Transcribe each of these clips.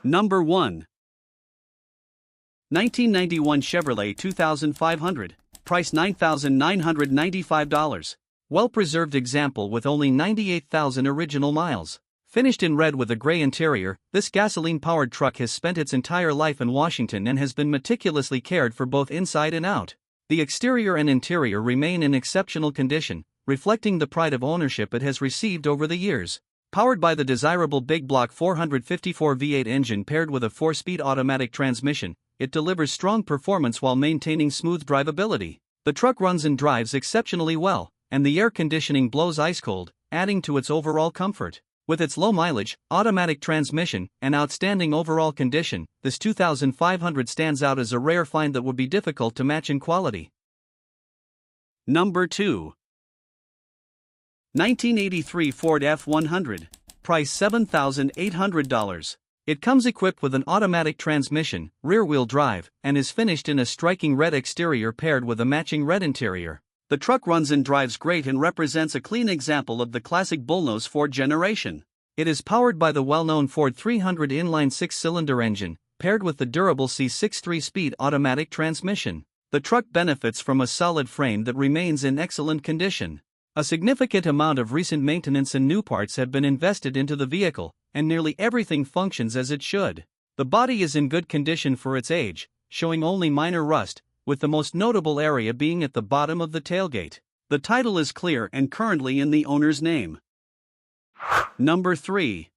Number 1. 1991 Chevrolet 2500, price $9,995. Well-preserved example with only 98,000 original miles. Finished in red with a gray interior, this gasoline-powered truck has spent its entire life in Washington and has been meticulously cared for both inside and out. The exterior and interior remain in exceptional condition, reflecting the pride of ownership it has received over the years. Powered by the desirable big block 454 V8 engine paired with a 4-speed automatic transmission, it delivers strong performance while maintaining smooth drivability. The truck runs and drives exceptionally well, and the air conditioning blows ice cold, adding to its overall comfort. With its low mileage, automatic transmission, and outstanding overall condition, this 2500 stands out as a rare find that would be difficult to match in quality. Number 2. 1983 Ford F100, price $7,800. It comes equipped with an automatic transmission, rear-wheel drive, and is finished in a striking red exterior paired with a matching red interior. The truck runs and drives great and represents a clean example of the classic bullnose Ford generation. It is powered by the well-known Ford 300 inline 6-cylinder engine, paired with the durable C6 3-speed automatic transmission. The truck benefits from a solid frame that remains in excellent condition. A significant amount of recent maintenance and new parts have been invested into the vehicle, and nearly everything functions as it should. The body is in good condition for its age, showing only minor rust, with the most notable area being at the bottom of the tailgate. The title is clear and currently in the owner's name. Number 3.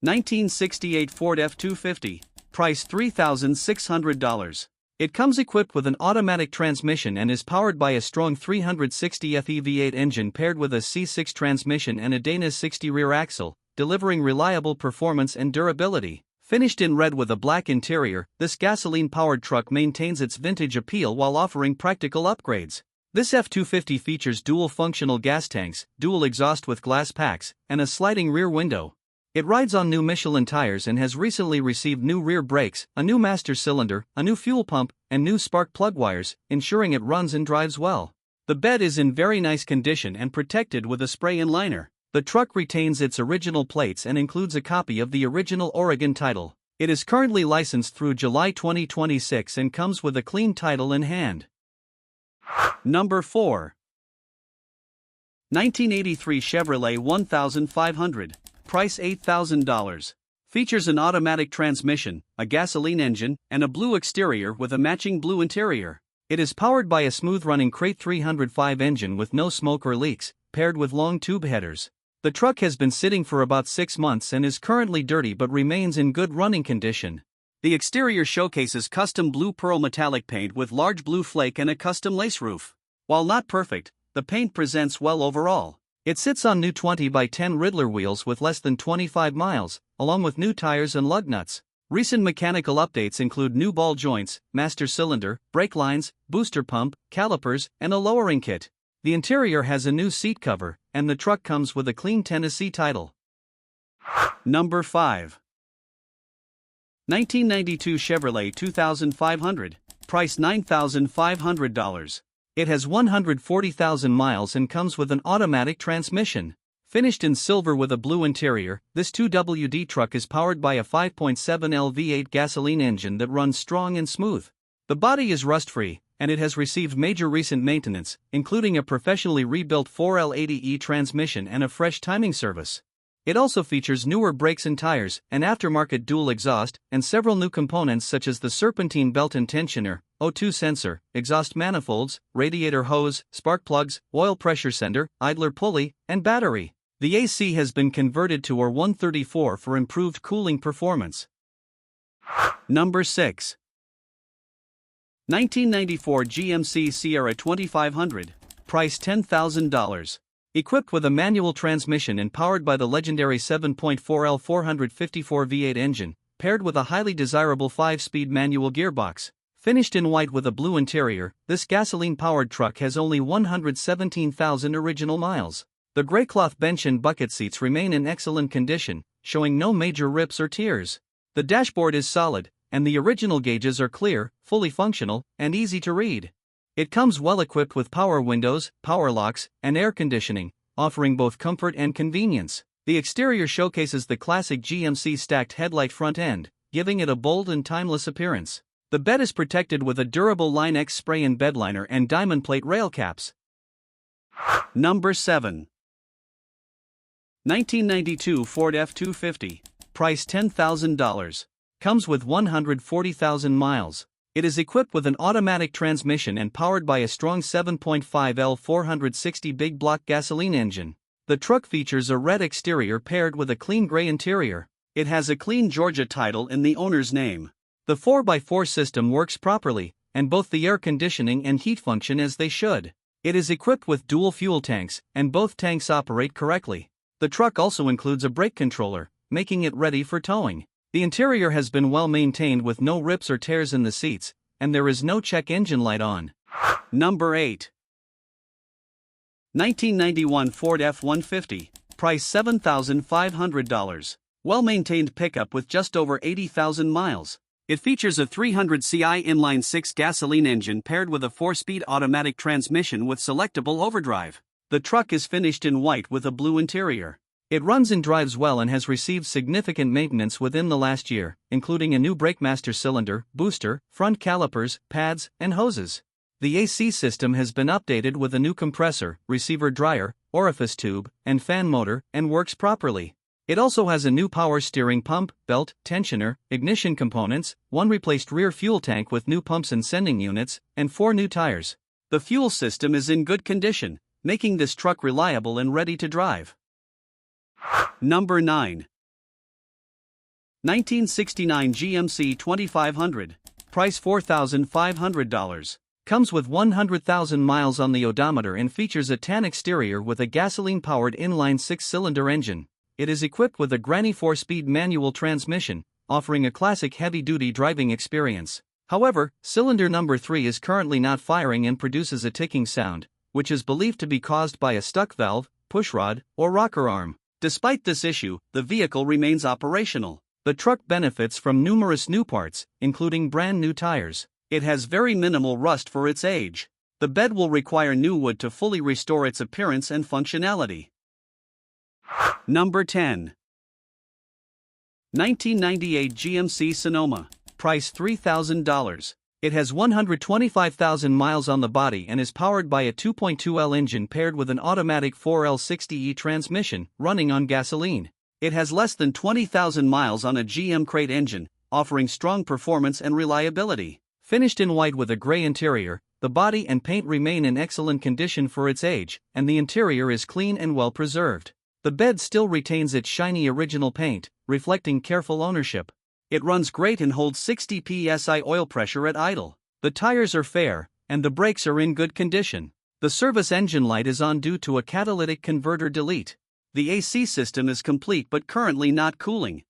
1968 Ford F250, price $3,600. It comes equipped with an automatic transmission and is powered by a strong 360 FE V8 engine paired with a C6 transmission and a Dana 60 rear axle, delivering reliable performance and durability. Finished in red with a black interior, this gasoline-powered truck maintains its vintage appeal while offering practical upgrades. This F250 features dual functional gas tanks, dual exhaust with glass packs, and a sliding rear window. It rides on new Michelin tires and has recently received new rear brakes, a new master cylinder, a new fuel pump, and new spark plug wires, ensuring it runs and drives well. The bed is in very nice condition and protected with a spray-in liner. The truck retains its original plates and includes a copy of the original Oregon title. It is currently licensed through July 2026 and comes with a clean title in hand. Number 4. 1983 Chevrolet 1500, price $8,000. Features an automatic transmission, a gasoline engine, and a blue exterior with a matching blue interior. It is powered by a smooth-running Crate 305 engine with no smoke or leaks, paired with long tube headers. The truck has been sitting for about 6 months and is currently dirty but remains in good running condition. The exterior showcases custom blue pearl metallic paint with large blue flake and a custom lace roof. While not perfect, the paint presents well overall. It sits on new 20x10 Riddler wheels with less than 25 miles, along with new tires and lug nuts. Recent mechanical updates include new ball joints, master cylinder, brake lines, booster pump, calipers, and a lowering kit. The interior has a new seat cover, and the truck comes with a clean Tennessee title. Number 5. 1992 Chevrolet 2500, price $9,500. It has 140,000 miles and comes with an automatic transmission. Finished in silver with a blue interior, this 2WD truck is powered by a 5.7L V8 gasoline engine that runs strong and smooth. The body is rust-free, and it has received major recent maintenance, including a professionally rebuilt 4L80E transmission and a fresh timing service. It also features newer brakes and tires, an aftermarket dual exhaust, and several new components such as the serpentine belt and tensioner, O2 sensor, exhaust manifolds, radiator hose, spark plugs, oil pressure sender, idler pulley, and battery. The AC has been converted to R134 for improved cooling performance. Number 6. 1994 GMC Sierra 2500, price $10,000. Equipped with a manual transmission and powered by the legendary 7.4L 454 V8 engine, paired with a highly desirable 5-speed manual gearbox. Finished in white with a blue interior, this gasoline-powered truck has only 117,000 original miles. The gray cloth bench and bucket seats remain in excellent condition, showing no major rips or tears. The dashboard is solid, and the original gauges are clear, fully functional, and easy to read. It comes well equipped with power windows, power locks, and air conditioning, offering both comfort and convenience. The exterior showcases the classic GMC stacked headlight front end, giving it a bold and timeless appearance. The bed is protected with a durable Line X spray-in bedliner and diamond plate rail caps. Number 7. 1992 Ford F250. Price $10,000. Comes with 140,000 miles. It is equipped with an automatic transmission and powered by a strong 7.5L 460 big block gasoline engine. The truck features a red exterior paired with a clean gray interior. It has a clean Georgia title in the owner's name. The 4x4 system works properly, and both the air conditioning and heat function as they should. It is equipped with dual fuel tanks, and both tanks operate correctly. The truck also includes a brake controller, making it ready for towing. The interior has been well maintained with no rips or tears in the seats, and there is no check engine light on. Number 8. 1991 Ford F150. Price $7,500. Well-maintained pickup with just over 80,000 miles. It features a 300 CI inline-6 gasoline engine paired with a 4-speed automatic transmission with selectable overdrive. The truck is finished in white with a blue interior. It runs and drives well and has received significant maintenance within the last year, including a new BrakeMaster cylinder, booster, front calipers, pads, and hoses. The AC system has been updated with a new compressor, receiver dryer, orifice tube, and fan motor, and works properly. It also has a new power steering pump, belt, tensioner, ignition components, one replaced rear fuel tank with new pumps and sending units, and 4 new tires. The fuel system is in good condition, making this truck reliable and ready to drive. Number 9. 1969 GMC 2500. Price $4,500. Comes with 100,000 miles on the odometer and features a tan exterior with a gasoline-powered inline 6-cylinder engine. It is equipped with a granny 4-speed manual transmission, offering a classic heavy-duty driving experience. However, cylinder number 3 is currently not firing and produces a ticking sound, which is believed to be caused by a stuck valve, pushrod, or rocker arm. Despite this issue, the vehicle remains operational. The truck benefits from numerous new parts, including brand new tires. It has very minimal rust for its age. The bed will require new wood to fully restore its appearance and functionality. Number 10. 1998 GMC Sonoma. Price $3,000. It has 125,000 miles on the body and is powered by a 2.2L engine paired with an automatic 4L60E transmission, running on gasoline. It has less than 20,000 miles on a GM crate engine, offering strong performance and reliability. Finished in white with a gray interior, the body and paint remain in excellent condition for its age, and the interior is clean and well preserved. The bed still retains its shiny original paint, reflecting careful ownership. It runs great and holds 60 psi oil pressure at idle. The tires are fair, and the brakes are in good condition. The service engine light is on due to a catalytic converter delete. The AC system is complete but currently not cooling.